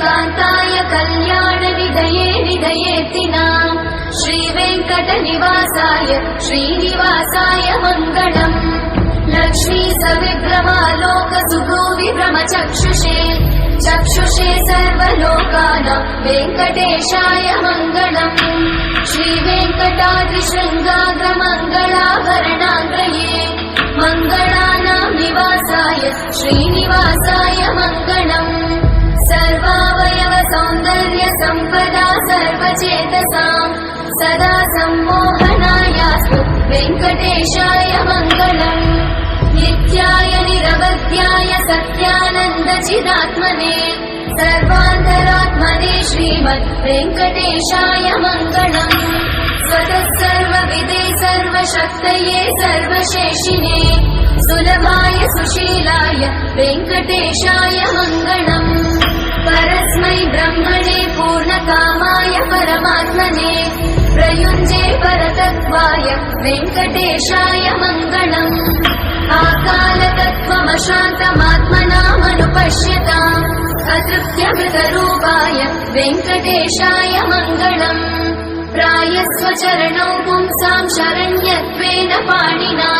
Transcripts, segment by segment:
कान्ताय कल्याण निधये निधयेतिनां श्रीवेङ्कटनिवासाय श्रीनिवासाय मङ्गलम् लक्ष्मी सविभ्रमालोक सुभुविभ्रमचक्षुषे चक्षुषे सर्वलोकानां वेङ्कटेशाय मङ्गलम् श्रीवेङ्कटाद्रिशृङ्गाग्रमङ्गलाभरणाग्रये मङ्गलानां निवासाय श्रीनिवासाय मङ्गलम् सर्वावयव सौन्दर्य सम्पदा सर्वचेतसां सदा सम्मोहनायास्तु वेङ्कटेशाय मङ्गलम् नित्याय निरवध्याय सत्यानन्दचिदात्मने सर्वान्तरात्मने श्रीमद् वेङ्कटेशाय मङ्गलम् स्वतः सर्वविदे सर्वशक्तये सर्वशेषिने सुलभाय सुशीलाय वेङ्कटेशाय मङ्गलम् परस्मै ब्रह्मणे पूर्णकामाय परमात्मने प्रयुञ्जे परतत्त्वाय वेङ्कटेशाय मङ्गलम् आकालतत्त्वमशान्तमात्मनामनुपश्यताम् अतृप्त्यमृतरूपाय वेङ्कटेशाय मङ्गलम् प्रायस्वचरणौ पुंसां शरण्यत्वेन पाणिना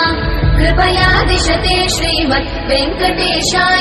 कृपया दिशते श्रीमद् वेङ्कटेशाय